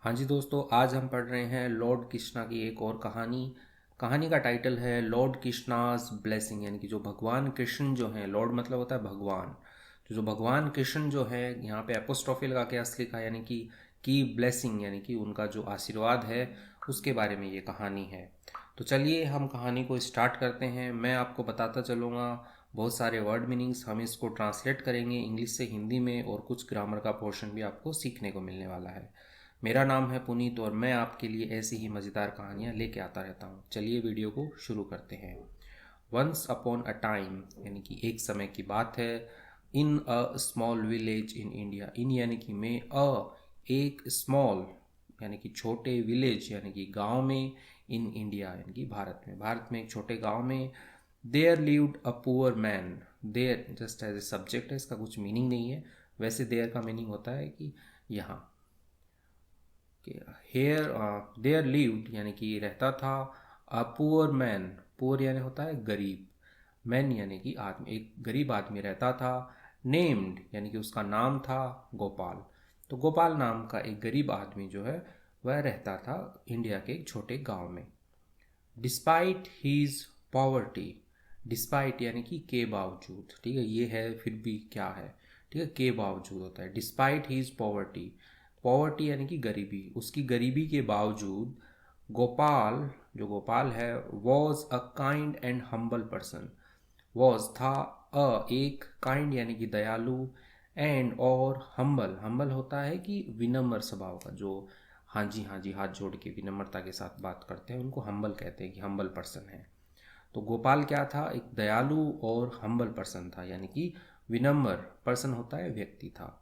हाँ जी दोस्तों, आज हम पढ़ रहे हैं लॉर्ड कृष्णा की एक और कहानी। कहानी का टाइटल है लॉर्ड कृष्णाज ब्लेसिंग, यानी कि जो भगवान कृष्ण जो हैं, लॉर्ड मतलब होता है भगवान। तो जो भगवान कृष्ण जो है, यहाँ पे एपोस्ट्रोफी लगा के एस लिखा है, यानी कि ब्लेसिंग यानी कि उनका जो आशीर्वाद है उसके बारे में ये कहानी है। तो चलिए हम कहानी को स्टार्ट करते हैं। मैं आपको बताता चलूँगा बहुत सारे वर्ड मीनिंग्स, हम इसको ट्रांसलेट करेंगे इंग्लिश से हिंदी में, और कुछ ग्रामर का पोर्शन भी आपको सीखने को मिलने वाला है। मेरा नाम है पुनीत और मैं आपके लिए ऐसी ही मज़ेदार कहानियाँ लेके आता रहता हूँ। चलिए वीडियो को शुरू करते हैं। वंस अपॉन अ टाइम यानी कि एक समय की बात है। In a small village in India, in यानी कि में, एक स्मॉल यानी कि छोटे, विलेज यानी कि गांव में, इन इंडिया यानी कि भारत में एक छोटे गांव में, there lived a poor man. There just as a subject है, इसका कुछ मीनिंग नहीं है। वैसे देयर का मीनिंग होता है कि यहाँ। हेयर देयर लिव्ड यानी कि रहता था, अ पुअर मैन, पुअर यानी होता है गरीब, मैन यानी कि आदमी, एक गरीब आदमी रहता था। नेम्ड यानी कि उसका नाम था गोपाल। तो गोपाल नाम का एक गरीब आदमी जो है वह रहता था इंडिया के एक छोटे गांव में। डिस्पाइट हीज पॉवर्टी, डिस्पाइट यानी कि के बावजूद, ठीक है, ये है फिर भी क्या है, ठीक है, के बावजूद होता है। डिस्पाइट हीज पॉवर्टी, पॉवर्टी यानी कि गरीबी, उसकी गरीबी के बावजूद गोपाल, जो गोपाल है, was a kind and humble person. Was था, एक, काइंड यानी कि दयालु, एंड और हम्बल, हम्बल होता है कि विनम्र स्वभाव का, जो हाँ जी हाथ जोड़ के विनम्रता के साथ बात करते हैं उनको हम्बल कहते हैं, कि हम्बल पर्सन है। तो गोपाल क्या था, एक दयालु और हम्बल पर्सन था, यानी कि विनम्र पर्सन होता है व्यक्ति था।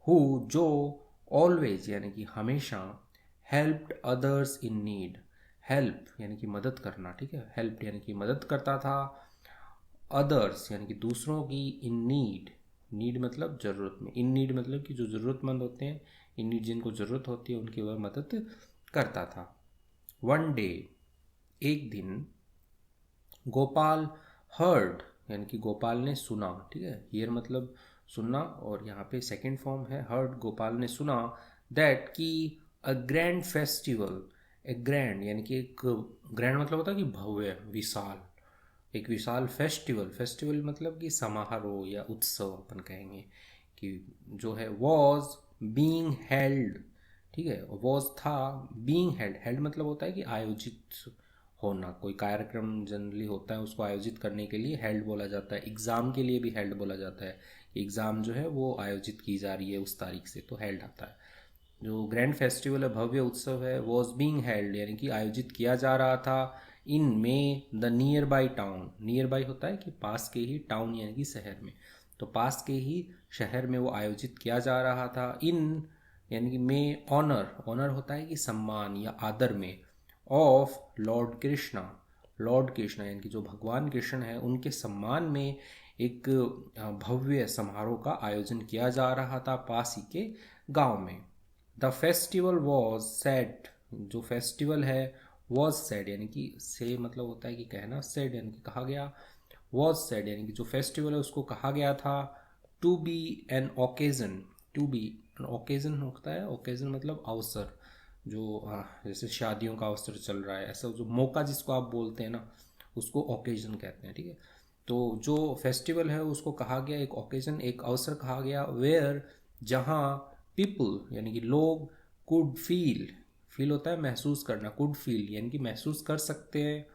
हु जो, ऑलवेज यानी कि हमेशा, helped others in need, help यानी कि मदद करना, ठीक है, हेल्प यानी कि मदद करता था। अदर्स यानी कि दूसरों की, इन नीड, नीड मतलब ज़रूरत में, इन नीड मतलब कि जो ज़रूरतमंद होते हैं, इन नीड जिनको ज़रूरत होती है उनकी वह मदद करता था। वन डे, एक दिन, गोपाल हर्ड यानी कि गोपाल ने सुना, ठीक है, हियर मतलब सुनना, और यहाँ पे सेकंड फॉर्म है हर्ड, गोपाल ने सुना, दैट कि अ ग्रैंड फेस्टिवल, एक ग्रैंड यानी कि एक, ग्रैंड मतलब होता है कि भव्य, विशाल, एक विशाल फेस्टिवल, फेस्टिवल मतलब कि समारोह या उत्सव अपन कहेंगे, कि जो है वॉज बीइंग हेल्ड, ठीक है, वॉज था, बीइंग हेल्ड, हेल्ड मतलब होता है कि आयोजित होना, कोई कार्यक्रम जनरली होता है उसको आयोजित करने के लिए हेल्ड बोला जाता है। एग्ज़ाम के लिए भी हेल्ड बोला जाता है, एग्ज़ाम जो है वो आयोजित की जा रही है उस तारीख से, तो हेल्ड आता है। जो ग्रैंड फेस्टिवल है, भव्य उत्सव है, वॉज बीइंग हेल्ड यानी कि आयोजित किया जा रहा था, इन में the near by town, near by होता है कि पास के ही, टाउन यानी कि शहर में, तो पास के ही शहर में वो आयोजित किया जा रहा था। इन यानी कि में, ऑनर, ऑनर होता है कि सम्मान या आदर में, of Lord Krishna, Lord Krishna यानी कि जो भगवान कृष्ण है उनके सम्मान में एक भव्य समारोह का आयोजन किया जा रहा था पास ही के गांव में। द फेस्टिवल वॉज सेड, जो फेस्टिवल है वॉज सेड यानी कि से मतलब होता है कि कहना, सेड यानी कि कहा गया, वॉज सेड यानी कि जो फेस्टिवल है उसको कहा गया था, to be an occasion, to be an occasion होता है, ओकेजन मतलब अवसर, जो जैसे शादियों का अवसर चल रहा है, ऐसा जो मौका जिसको आप बोलते हैं ना, उसको ओकेजन कहते हैं, ठीक है। तो जो फेस्टिवल है उसको कहा गया एक ओकेजन, एक अवसर कहा गया, वेयर, जहाँ, पीपल यानी कि लोग, कुड फील, फील होता है महसूस करना, कुड फील यानी कि महसूस कर सकते हैं,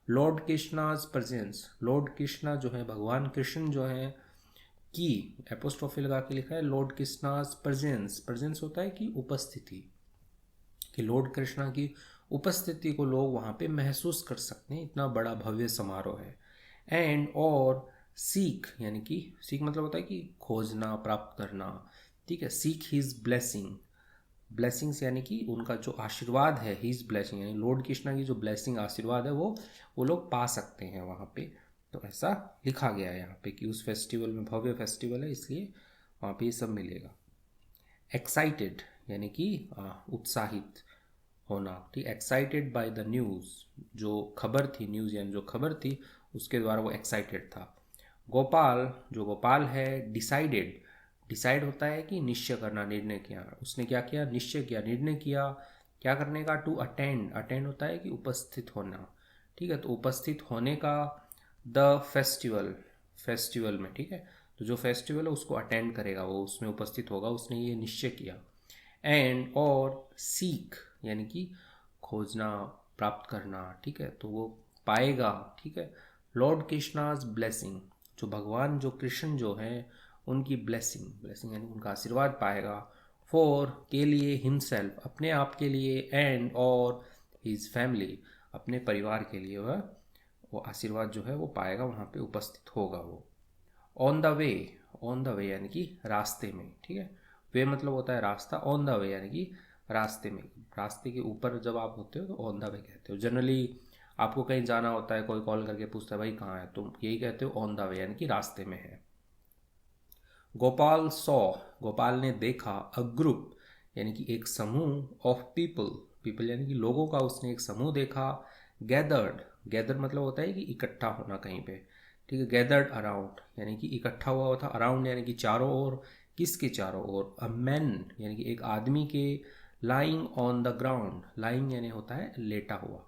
Lord Krishna's presence, Lord Krishna जो है, भगवान कृष्ण जो है, की एपोस्ट्रोफी लगा के लिखा है, लॉर्ड कृष्णाज प्रेजेंस, प्रेजेंस होता है कि उपस्थिति, कि लॉर्ड कृष्णा की उपस्थिति को लोग वहाँ पे महसूस कर सकते हैं, इतना बड़ा भव्य समारोह है। एंड और, सीख यानी कि, सीख मतलब होता है कि खोजना, प्राप्त करना, ठीक है, सीख हिज ब्लेसिंग, ब्लेसिंग्स यानी कि उनका जो आशीर्वाद है, हिज ब्लेसिंग यानी लॉर्ड कृष्णा की जो ब्लेसिंग, आशीर्वाद है, वो लोग पा सकते हैं वहाँ पे। तो ऐसा लिखा गया है यहाँ पे कि उस फेस्टिवल में, भव्य फेस्टिवल है इसलिए वहाँ पे ये सब मिलेगा। एक्साइटेड यानी कि उत्साहित होना, ठीक, एक्साइटेड बाय द न्यूज़, जो खबर थी, न्यूज़ यानी जो खबर थी उसके द्वारा वो एक्साइटेड था। गोपाल, जो गोपाल है, डिसाइडेड, डिसाइड होता है कि निश्चय करना, निर्णय किया। उसने क्या किया? निश्चय किया, निर्णय किया। क्या करने का? To attend. अटेंड होता है कि उपस्थित होना, ठीक है। तो उपस्थित होने का द फेस्टिवल, फेस्टिवल में, ठीक है। तो जो फेस्टिवल है उसको अटेंड करेगा, वो उसमें उपस्थित होगा, उसने ये निश्चय किया। एंड और सीक यानी कि खोजना, प्राप्त करना, ठीक है। तो वो पाएगा, ठीक है। लॉर्ड कृष्णाज ब्लेसिंग, जो भगवान जो कृष्ण जो हैं उनकी ब्लेसिंग, ब्लेसिंग यानी उनका आशीर्वाद पाएगा। फॉर के लिए, हिमसेल्फ अपने आप के लिए, एंड और हिज फैमिली अपने परिवार के लिए वह वो आशीर्वाद जो है वो पाएगा, वहाँ पे उपस्थित होगा वो। On the way, on the way यानी कि रास्ते में, ठीक है। वे मतलब होता है रास्ता, ऑन द वे यानी कि रास्ते में, रास्ते के ऊपर जब आप होते हो तो ऑन द वे कहते हो। जनरली आपको कहीं जाना होता है, कोई कॉल करके पूछता है भाई कहाँ है, तुम यही कहते हो ऑन द वे यानी कि रास्ते में है। गोपाल सॉ, गोपाल ने देखा, अ ग्रुप यानी कि एक समूह, ऑफ पीपल, पीपल यानी कि लोगों का उसने एक समूह देखा। गैदर्ड, गैदर मतलब होता है कि इकट्ठा होना कहीं पे, ठीक है। गैदर्ड अराउंड यानी कि इकट्ठा हुआ था, अराउंड यानी कि चारों ओर, किसके चारों ओर? अ मैन यानी कि एक आदमी के, lying on the ground, lying यानी होता है लेटा हुआ,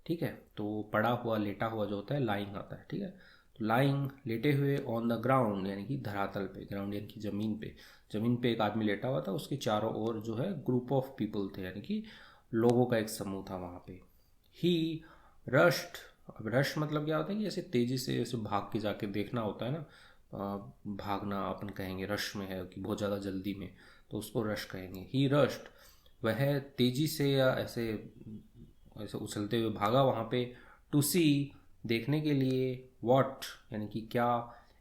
ठीक है। तो पड़ा हुआ, लेटा हुआ जो होता है लाइंग आता है, ठीक है। तो लाइंग लेटे हुए, ऑन द ग्राउंड यानी कि धरातल पे, ग्राउंड यानी कि ज़मीन पे, ज़मीन पे एक आदमी लेटा हुआ था, उसके चारों ओर जो है ग्रुप ऑफ पीपल थे, यानी कि लोगों का एक समूह था वहाँ पे। ही रश्ड, अब रश मतलब क्या होता है कि ऐसे तेज़ी से ऐसे भाग के जाके देखना होता है ना, भागना अपन कहेंगे, रश में है कि बहुत ज़्यादा जल्दी में, तो उसको रश कहेंगे। ही रश्ड, वह तेज़ी से या ऐसे ऐसे उछलते हुए भागा वहाँ पे। टू सी, देखने के लिए। वॉट यानी कि क्या।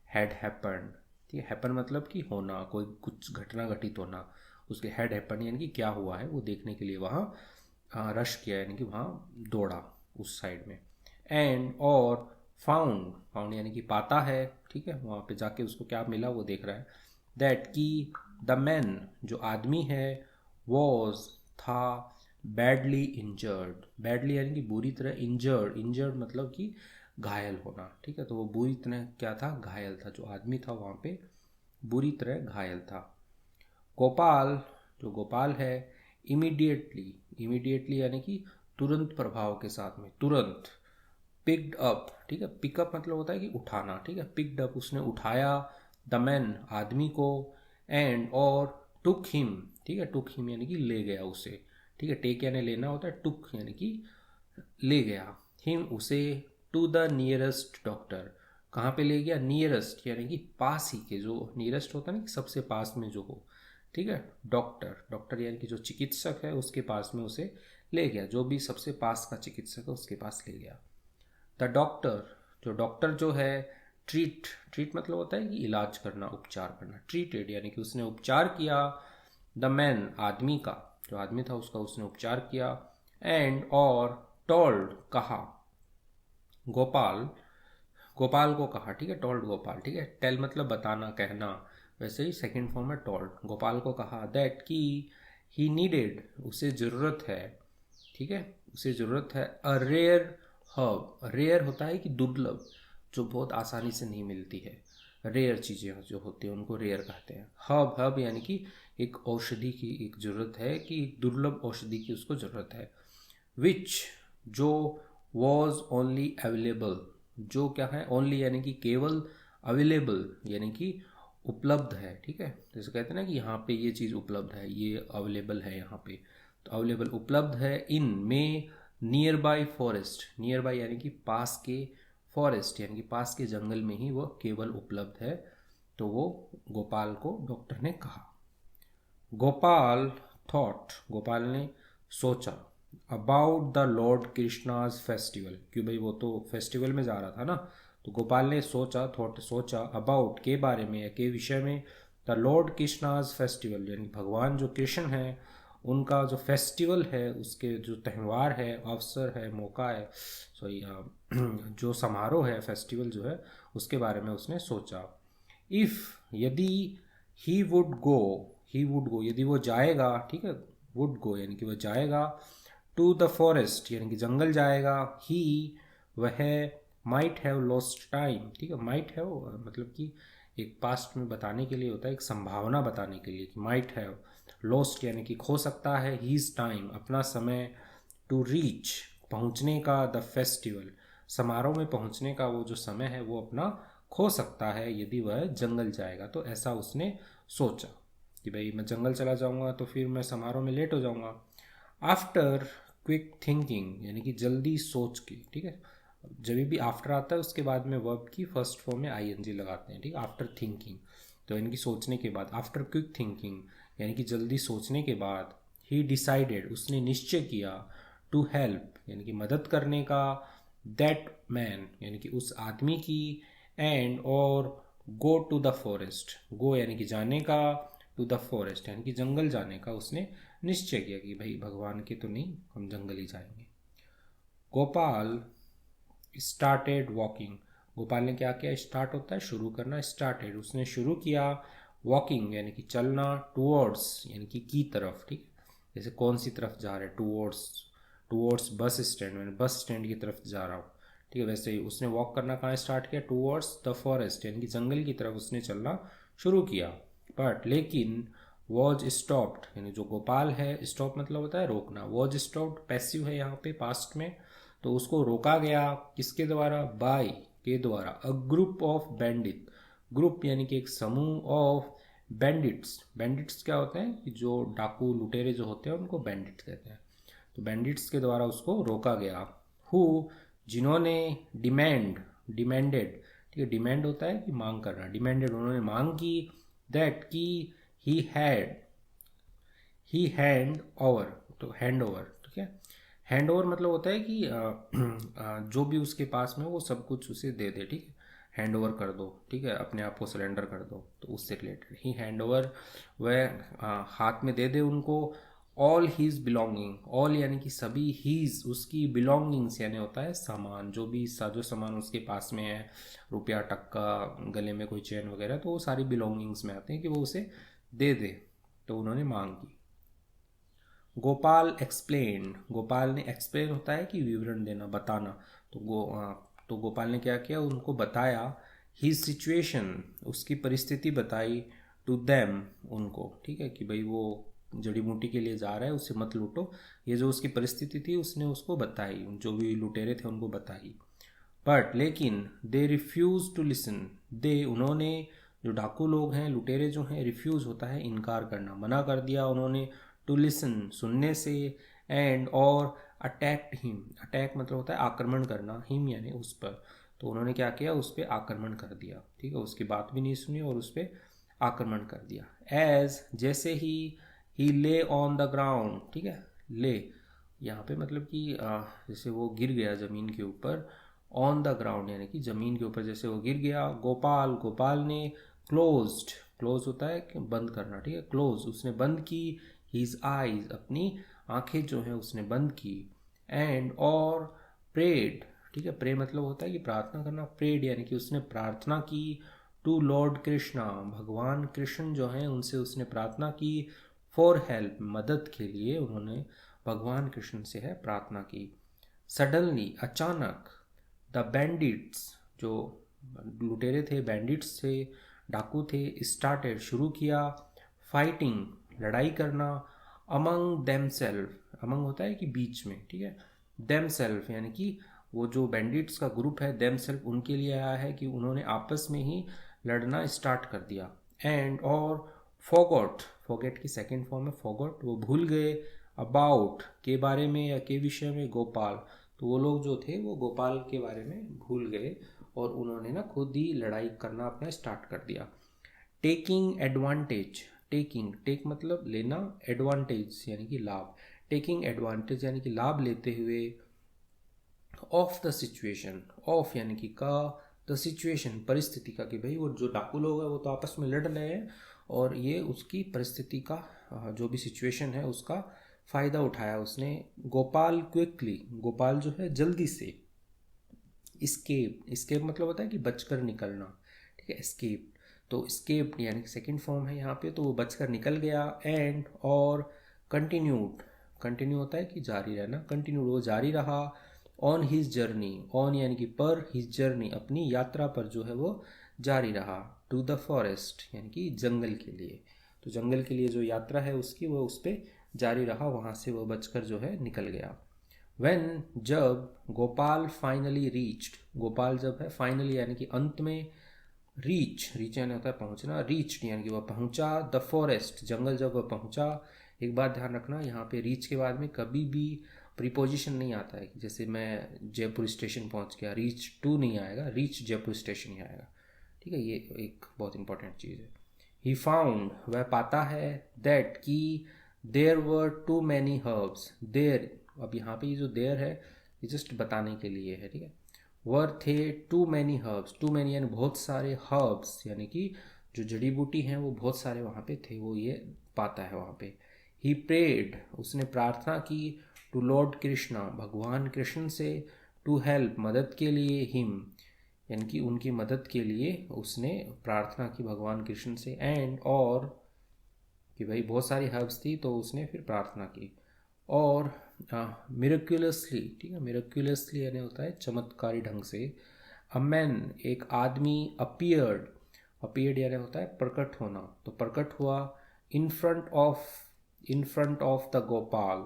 हैड हैपन, ठीक है। हैपन मतलब कि होना, कोई कुछ घटना घटित होना, उसके हैड हैपन यानी कि क्या हुआ है वो देखने के लिए वहाँ रश किया, यानी कि वहाँ दौड़ा उस साइड में। एंड और फाउंड, फाउंड यानी कि पाता है, ठीक है। वहाँ पे जाके उसको क्या मिला वो देख रहा है। दैट कि द मैन जो आदमी है, वॉज था, बैडली इंजर्ड, बैडली यानी कि बुरी तरह, इंजर्ड, इंजर्ड मतलब कि घायल होना, ठीक है। तो वो बुरी तरह क्या था? घायल था, जो आदमी था वहाँ पे बुरी तरह घायल था। गोपाल, जो गोपाल है, इमीडिएटली, इमीडिएटली यानी कि तुरंत प्रभाव के साथ में, तुरंत। पिक्ड अप, ठीक है। पिकअप मतलब होता है कि उठाना, ठीक है। पिक्ड अप, उसने उठाया, द मैन आदमी को, एंड और टुक हिम, ठीक है। टुक हिम यानी कि ले गया उसे, ठीक है। टेक यानी लेना होता है, टुक यानी कि ले गया, हिम उसे, टू द नियरेस्ट डॉक्टर, कहाँ पे ले गया? नियरेस्ट यानी कि पास ही के, जो नियरेस्ट होता है ना कि सबसे पास में जो हो, ठीक है। डॉक्टर, डॉक्टर यानी कि जो चिकित्सक है उसके पास में उसे ले गया, जो भी सबसे पास का चिकित्सक है उसके पास ले गया। द डॉक्टर, जो डॉक्टर जो है, ट्रीट, ट्रीट मतलब होता है कि इलाज करना, उपचार करना। ट्रीटेड यानी कि उसने उपचार किया। द मैन आदमी का, जो आदमी था उसका उसने उपचार किया। एंड और टोल्ड कहा, गोपाल, गोपाल को कहा, ठीक है। टोल्ड गोपाल, ठीक है। टेल मतलब बताना, कहना, वैसे ही सेकंड फॉर्म है टोल्ड। गोपाल को कहा दैट कि ही नीडेड, उसे ज़रूरत है, ठीक है। उसे ज़रूरत है, अ रेयर हर्ब, रेयर होता है कि दुर्लभ, जो बहुत आसानी से नहीं मिलती है। रेयर चीज़ें जो होती हैं उनको रेयर कहते हैं। हर्ब, हर्ब यानी कि एक औषधि की एक ज़रूरत है, कि दुर्लभ औषधि की उसको ज़रूरत है। विच, जो, वॉज ओनली अवेलेबल, जो क्या है? ओनली यानी कि केवल, अवेलेबल यानी कि उपलब्ध है, ठीक है। जैसे कहते हैं ना कि यहाँ पे ये चीज़ उपलब्ध है, ये अवेलेबल है यहाँ पे, तो अवेलेबल उपलब्ध है। इन में, near by forest, near by यानी कि पास के, फॉरेस्ट यानी कि पास के जंगल में ही वह केवल उपलब्ध है। तो वो गोपाल को डॉक्टर ने कहा। गोपाल थॉट, गोपाल ने सोचा, about the Lord Krishna's festival, क्यों भाई वो तो फेस्टिवल में जा रहा था ना, तो गोपाल ने सोचा, थॉट सोचा, अबाउट के बारे में या के विषय में, द लॉर्ड कृष्णाज फेस्टिवल यानी भगवान जो कृष्ण है उनका जो फेस्टिवल है, उसके जो त्यौहार है, अवसर है, मौका है, सॉरी जो समारोह है, फेस्टिवल जो है, उसके बारे में उसने सोचा। इफ़, यदि, he would go, he would go यदि वो जाएगा, ठीक है। वुड गो यानी कि वह जाएगा। टू द फॉरेस्ट यानी कि जंगल जाएगा। ही, वह, माइट हैव लॉस्ट टाइम, ठीक है। माइट हैव मतलब कि एक पास्ट में बताने के लिए होता है, एक संभावना बताने के लिए कि माइट हैव लॉस्ट यानी कि खो सकता है, हीज टाइम अपना समय, टू रीच पहुंचने का, द फेस्टिवल समारोह में पहुंचने का वो जो समय है वो अपना खो सकता है यदि वह जंगल जाएगा। तो ऐसा उसने सोचा कि भाई मैं जंगल चला जाऊंगा तो फिर मैं समारोह में लेट हो जाऊंगा। आफ्टर क्विक थिंकिंग यानी कि जल्दी सोच के, ठीक है, जब भी आफ्टर आता है उसके बाद में वर्ब की फर्स्ट फॉर्म में आईएनजी लगाते हैं, ठीक है, आफ्टर थिंकिंग। तो इनकी सोचने के बाद, आफ्टर क्विक थिंकिंग यानी कि जल्दी सोचने के बाद, ही डिसाइडेड उसने निश्चय किया, टू हेल्प यानी कि मदद करने का, दैट मैन यानी कि उस आदमी की, एंड और गो टू द फॉरेस्ट, गो यानी कि जाने का, टू द फॉरेस्ट यानी कि जंगल जाने का उसने निश्चय किया कि भाई भगवान के तो नहीं, हम जंगल ही जाएंगे। गोपाल स्टार्टेड वॉकिंग, गोपाल ने क्या किया, स्टार्ट होता है शुरू करना, स्टार्टेड उसने शुरू किया, वॉकिंग यानी कि चलना, टूवर्ड्स यानी कि तरफ, ठीक है, जैसे कौन सी तरफ जा रहे हैं, टूवर्ड्स, टूवर्ड्स बस स्टैंड, मैंने बस स्टैंड की तरफ जा रहा हूँ, ठीक है, वैसे ही उसने वॉक करना कहाँ स्टार्ट किया, टूवर्ड्स द फॉरेस्ट यानी कि जंगल की तरफ उसने चलना शुरू किया। बट लेकिन वॉज स्टॉप्ड यानी जो गोपाल है, स्टॉप मतलब होता है रोकना, वॉज स्टॉप्ड पैसिव है यहाँ पे पास्ट में, तो उसको रोका गया किसके द्वारा, बाय के द्वारा, a group of bandit, group यानी कि एक समूह ऑफ बैंडिट्स, बैंडिट्स क्या होते हैं कि जो डाकू लुटेरे जो होते हैं उनको बैंडिट्स कहते हैं, तो बैंडिट्स के द्वारा उसको रोका गया। हु जिन्होंने, डिमांड डिमांडेड, ठीक है, डिमांड होता है कि मांग करना, डिमांडेड उन्होंने मांग की, दैट की ही हैंड ओवर, तो हैंड ओवर, ठीक है, हैंड ओवर मतलब होता है कि जो भी उसके पास में वो सब कुछ उसे दे दे, ठीक है, हैंड ओवर कर दो, ठीक है, अपने आप को सरेंडर कर दो, तो उससे रिलेटेड ही हैंड ओवर, वह हाथ में दे दे उनको, ऑल हीज बिलोंगिंग, ऑल यानी कि सभी, हीज उसकी, बिलोंगिंग्स यानी होता है सामान, जो भी साजो सामान उसके पास में है, रुपया टक्का, गले में कोई चेन वगैरह, तो वो सारी बिलोंगिंग्स में आते हैं कि वो उसे दे दे, तो उन्होंने मांग की। गोपाल एक्सप्लेन, गोपाल ने, एक्सप्लेन होता है कि विवरण देना, बताना, तो तो गोपाल ने क्या किया, उनको बताया, हिज सिचुएशन उसकी परिस्थिति बताई, टू देम उनको, ठीक है, कि भाई वो जड़ी बूटी के लिए जा रहा है उसे मत लूटो, ये जो उसकी परिस्थिति थी उसने उसको बताई, जो भी लुटेरे थे उनको बताई। बट लेकिन दे रिफ्यूज टू लिसन, दे उन्होंने, जो डाकू लोग हैं लुटेरे जो हैं, रिफ्यूज होता है इनकार करना, मना कर दिया उन्होंने, टू लिसन सुनने से, एंड और अटैक्ड हिम, अटैक मतलब होता है आक्रमण करना, हिम यानी उस पर, तो उन्होंने क्या किया, उस पर आक्रमण कर दिया, ठीक है, उसकी बात भी नहीं सुनी और उस पर आक्रमण कर दिया। एज जैसे ही ले ऑन द ग्राउंड, ठीक है, ले यहाँ पे मतलब कि जैसे वो गिर गया ज़मीन के ऊपर, ऑन द ग्राउंड यानी कि ज़मीन के ऊपर जैसे वो गिर गया, गोपाल, गोपाल ने, क्लोज्ड, क्लोज होता है कि बंद करना, ठीक है, क्लोज उसने बंद की, हीज आईज अपनी आंखें जो हैं उसने बंद की, एंड और प्रेड, ठीक है, प्रे मतलब होता है कि प्रार्थना करना, प्रेड यानी कि उसने प्रार्थना की, टू लॉर्ड कृष्णा भगवान कृष्ण जो हैं उनसे उसने प्रार्थना की, फॉर हेल्प मदद के लिए उन्होंने भगवान कृष्ण से है प्रार्थना की। सडनली अचानक, द बैंडिट्स जो लुटेरे थे, बैंडिट्स थे, डाकू थे, स्टार्टेड शुरू किया, फाइटिंग लड़ाई करना, अमंग देम सेल्फ, अमंग होता है कि बीच में, ठीक है, देम सेल्फ यानी कि वो जो बैंडिट्स का ग्रुप है, देम सेल्फ उनके लिए आया है कि उन्होंने आपस में ही लड़ना स्टार्ट कर दिया, एंड और फॉगॉट, फॉगेट की सेकेंड फॉर्म है फॉगॉट, वो भूल गए, अबाउट के बारे में या के विषय में, गोपाल, तो वो लोग जो थे वो गोपाल के बारे में भूल गए और उन्होंने ना खुद ही लड़ाई करना अपना स्टार्ट कर दिया। टेकिंग एडवांटेज, टेकिंग, टेक मतलब लेना, एडवांटेज यानी कि लाभ, टेकिंग एडवांटेज यानी कि लाभ लेते हुए, ऑफ द सिचुएशन, ऑफ यानी कि का, द सिचुएशन परिस्थिति का, कि भाई वो जो डाकू लोग हैं वो तो आपस में लड़ रहे हैं और ये उसकी परिस्थिति का जो भी सिचुएशन है उसका फ़ायदा उठाया उसने। गोपाल क्विकली, गोपाल जो है जल्दी से, स्केप मतलब होता है कि बचकर निकलना, ठीक है, स्केप, तो स्केप यानी कि सेकंड फॉर्म है यहाँ पे, तो वो बचकर निकल गया, एंड और कंटिन्यूड, कंटिन्यू होता है कि जारी रहना, कंटिन्यूड वो जारी रहा, ऑन हिज जर्नी, ऑन यानी कि पर, हिज जर्नी अपनी यात्रा पर जो है वो जारी रहा, टू द फॉरेस्ट यानी कि जंगल के लिए। तो जंगल के लिए जो यात्रा है उसकी वो उस पर जारी रहा, वहाँ से वो बचकर जो है निकल गया। वेन जब गोपाल फाइनली रीच्ड, गोपाल जब है फाइनली यानी कि अंत में, रीच यानी होता है पहुंचना, रीच्ड यानी कि वह पहुंचा, द फॉरेस्ट जंगल जब वह पहुंचा। एक बात ध्यान रखना, यहाँ पे रीच के बाद में कभी भी प्रीपोजिशन नहीं आता है, जैसे मैं जयपुर स्टेशन पहुंच गया, रीच टू नहीं आएगा, रीच जयपुर स्टेशन ही आएगा। ठीक है, ये एक बहुत इंपॉर्टेंट चीज़ है। ही फाउंड वह पाता है, दैट कि there were too many herbs, there अब यहाँ पे ये जो देयर है ये जस्ट बताने के लिए है। ठीक है, वर थे too many herbs, too many यानी बहुत सारे, हर्ब्स यानी कि जो जड़ी बूटी हैं वो बहुत सारे वहाँ पे थे, वो ये पाता है वहाँ पे। ही प्रेड उसने प्रार्थना की, टू लॉर्ड कृष्णा भगवान कृष्ण से, टू हेल्प मदद के लिए, हिम यानी कि उनकी मदद के लिए उसने प्रार्थना की भगवान कृष्ण से, एंड और कि भाई बहुत सारी हर्ब्स थी तो उसने फिर प्रार्थना की। और मिरेक्युलसली, ठीक है, मिरेक्युलसली यानी होता है चमत्कारी ढंग से, अ मैन एक आदमी, अपीयर्ड, अपीयर्ड यानी होता है प्रकट होना, तो प्रकट हुआ, in front of, in front of the Gopal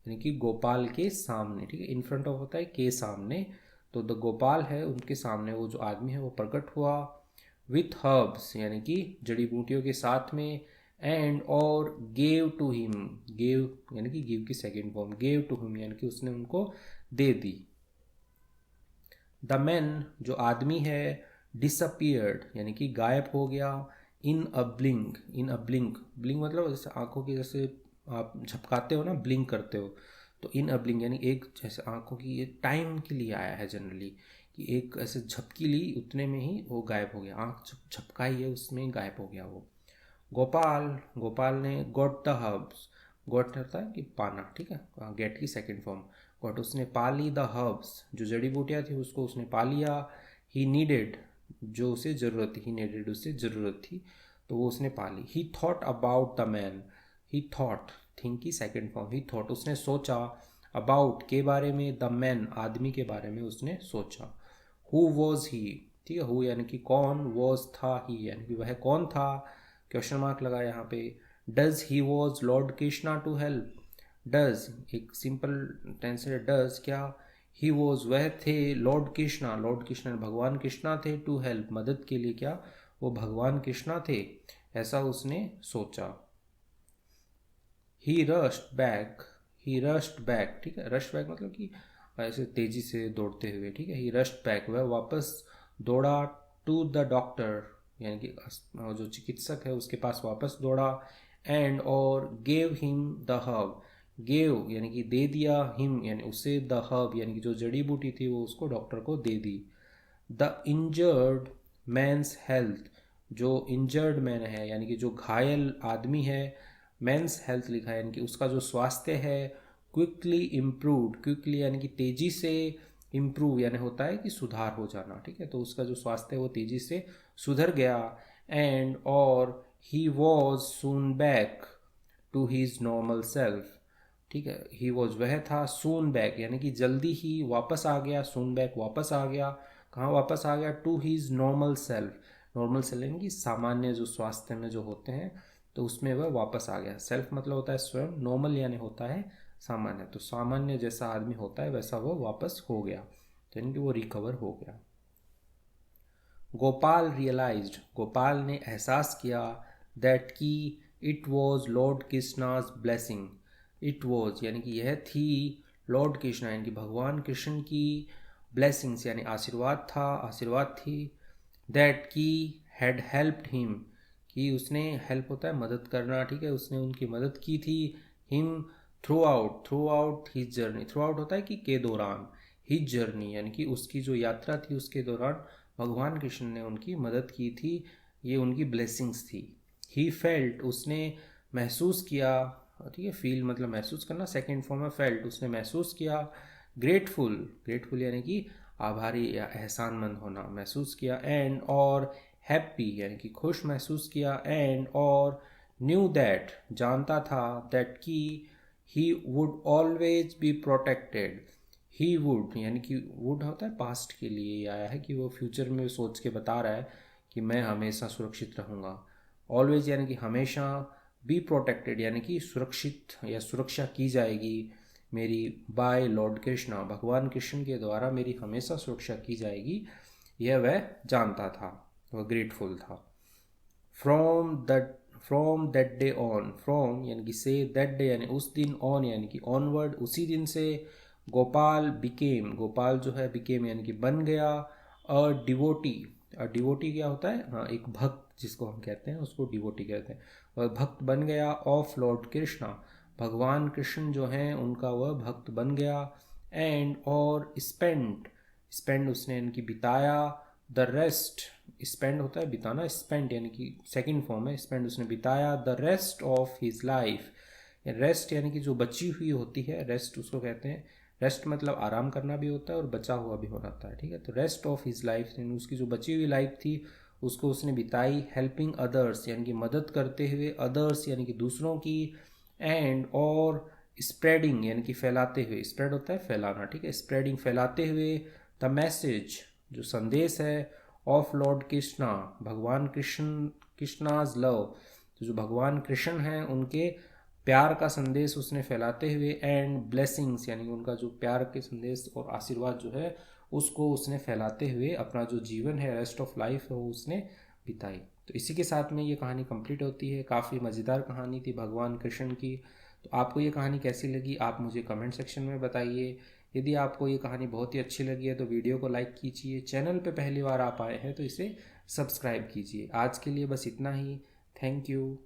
यानी कि गोपाल के सामने। ठीक है, इन फ्रंट ऑफ होता है के सामने, तो द गोपाल है उनके सामने वो जो आदमी है वो प्रकट हुआ, विथ हर्ब्स यानी कि जड़ी बूटियों के साथ में, एंड और गेव टू हिम, गेव यानी कि गिव की second form, gave to him यानी कि उसने उनको दे दी। द मैन जो आदमी है, डिसअपियर्ड यानी कि गायब हो गया, in a blink, in a blink, blink मतलब जैसे आंखों की, जैसे आप झपकाते हो ना, ब्लिंक करते हो, तो इन अ ब्लिंक यानी एक जैसे आंखों की ये टाइम के लिए आया है जनरली, कि एक ऐसे झपकी ली उतने में ही वो गायब हो गया, आंख झपकाई है उसमें गायब हो गया वो। गोपाल, गोपाल ने गॉट द हर्ब्स, गॉट होता है कि पाना, ठीक है, गेट की सेकंड फॉर्म, गॉट उसने पा ली, द हर्ब्स जो जड़ी बूटियाँ थी उसको उसने पा लिया, ही नीडेड जो उसे ज़रूरत थी, ही नीडेड उसे ज़रूरत थी तो वो उसने पा ली। He thought about the man, he thought think की सेकंड फॉर्म, ही थॉट उसने सोचा, अबाउट के बारे में, द मैन आदमी के बारे में उसने सोचा। हु वॉज ही, ठीक है, हु यानी कि कौन, वॉज था ही यानी कि वह कौन था, क्वेश्चन मार्क लगा यहाँ पे। Does he was Lord Krishna to help, does एक सिंपल टेंस है, डज क्या, ही वॉज वह थे, लॉर्ड कृष्णा, लॉर्ड कृष्णा भगवान कृष्णा थे, टू हेल्प मदद के लिए, क्या वो भगवान कृष्णा थे, ऐसा उसने सोचा। He rushed back, he rushed back, ठीक है, रश बैक मतलब कि ऐसे तेजी से दौड़ते हुए, ठीक है, ही रश्ड बैक वह वापस दौड़ा, टू द डॉक्टर यानी कि जो चिकित्सक है उसके पास वापस दौड़ा, एंड और gave him the herb, gave यानी कि दे दिया, हिम यानी उसे, द हर्ब यानी कि जो जड़ी बूटी थी वो उसको डॉक्टर को दे दी। द इंजर्ड मैंस हेल्थ, जो इंजर्ड मैन है यानी कि जो घायल आदमी है, मैंस हेल्थ लिखा है यानी कि उसका जो स्वास्थ्य है, क्विकली इम्प्रूव्ड, क्विकली यानी कि तेजी से, इम्प्रूव यानी होता है कि सुधार हो जाना, ठीक है, तो उसका जो स्वास्थ्य है वो तेजी से सुधर गया, एंड और he was soon back to his normal self, ठीक है, ही वॉज वह था, सून बैक यानी कि जल्दी ही वापस आ गया, सून बैक वापस आ गया, कहाँ वापस आ गया, to his normal self, normal self यानी कि सामान्य जो स्वास्थ्य में जो होते हैं तो उसमें वह वापस आ गया। सेल्फ मतलब होता है स्वयं, नॉर्मल यानी होता है सामान्य, तो सामान्य जैसा आदमी होता है वैसा वो वापस हो गया, तो यानी कि वो रिकवर हो गया। गोपाल रियलाइज्ड, गोपाल ने एहसास किया, दैट की it was Lord Krishna's blessing, it was यानी कि यह थी, लॉर्ड कृष्णा यानी कि भगवान कृष्ण की, ब्लेसिंग्स यानी आशीर्वाद था, आशीर्वाद थी, दैट की हैड हेल्प्ड हिम कि उसने, हेल्प होता है मदद करना, ठीक है, उसने उनकी मदद की थी, him through out his journey, through out होता है कि के दौरान, हिज जर्नी यानी कि उसकी जो यात्रा थी उसके दौरान भगवान कृष्ण ने उनकी मदद की थी, ये उनकी ब्लेसिंग्स थी। ही फेल्ट उसने महसूस किया, ठीक है, फील मतलब महसूस करना, सेकेंड फॉर्म में फेल्ट उसने महसूस किया, ग्रेटफुल, ग्रेटफुल यानी कि आभारी या एहसानमंद होना, महसूस किया, एंड और हैप्पी यानी कि खुश महसूस किया, एंड और न्यू दैट जानता था, दैट की he would always be protected, he would यानी कि वुड होता है पास्ट के लिए आया है कि वो फ्यूचर में सोच के बता रहा है कि मैं हमेशा सुरक्षित रहूँगा। ऑलवेज यानी कि हमेशा, बी प्रोटेक्टेड यानी कि सुरक्षित या सुरक्षा की जाएगी मेरी बाय लॉर्ड कृष्णा, भगवान कृष्ण के द्वारा मेरी हमेशा सुरक्षा की जाएगी, यह वह जानता था, वह ग्रेटफुल था। From that day on, from यानी कि से, दैट डे यानी उस दिन, ऑन यानी कि ऑनवर्ड उसी दिन से, गोपाल बिकेम, गोपाल जो है बिकेम यानी कि बन गया, अ डिवोटी, डिवोटी क्या होता है, हाँ एक भक्त जिसको हम कहते हैं उसको डिवोटी कहते हैं, वह भक्त बन गया ऑफ लॉर्ड कृष्णा, भगवान कृष्ण जो हैं उनका वह भक्त बन गया। एंड और स्पेंड, स्पेंड उसने यानी कि बिताया, द रेस्ट, स्पेंड होता है बिताना, स्पेंड यानी कि सेकंड फॉर्म है, स्पेंड उसने बिताया, the rest of his life, rest यानी कि जो बची हुई होती है, रेस्ट उसको कहते हैं, रेस्ट मतलब आराम करना भी होता है और बचा हुआ भी होता है, ठीक है। तो रेस्ट ऑफ हिज लाइफ यानी उसकी जो बची हुई लाइफ थी उसको उसने बिताई, हेल्पिंग अदर्स यानी कि मदद करते हुए, अदर्स यानी कि दूसरों की, एंड और स्प्रेडिंग यानी कि फैलाते हुए, स्प्रेड होता है फैलाना, ठीक है, स्प्रेडिंग फैलाते हुए, द मैसेज जो संदेश है, ऑफ लॉर्ड कृष्णा, भगवान कृष्ण, कृष्णाज लव, तो जो भगवान कृष्ण हैं उनके प्यार का संदेश उसने फैलाते हुए, एंड ब्लेसिंग्स यानी उनका जो प्यार के संदेश और आशीर्वाद जो है उसको उसने फैलाते हुए अपना जो जीवन है, रेस्ट ऑफ लाइफ है, वो उसने बिताई। तो इसी के साथ में ये कहानी कंप्लीट होती है। काफ़ी मज़ेदार कहानी थी भगवान कृष्ण की। तो आपको ये कहानी कैसी लगी आप मुझे कमेंट सेक्शन में बताइए। यदि आपको ये कहानी बहुत ही अच्छी लगी है तो वीडियो को लाइक कीजिए, चैनल पे पहली बार आप आए हैं तो इसे सब्सक्राइब कीजिए। आज के लिए बस इतना ही। Thank you.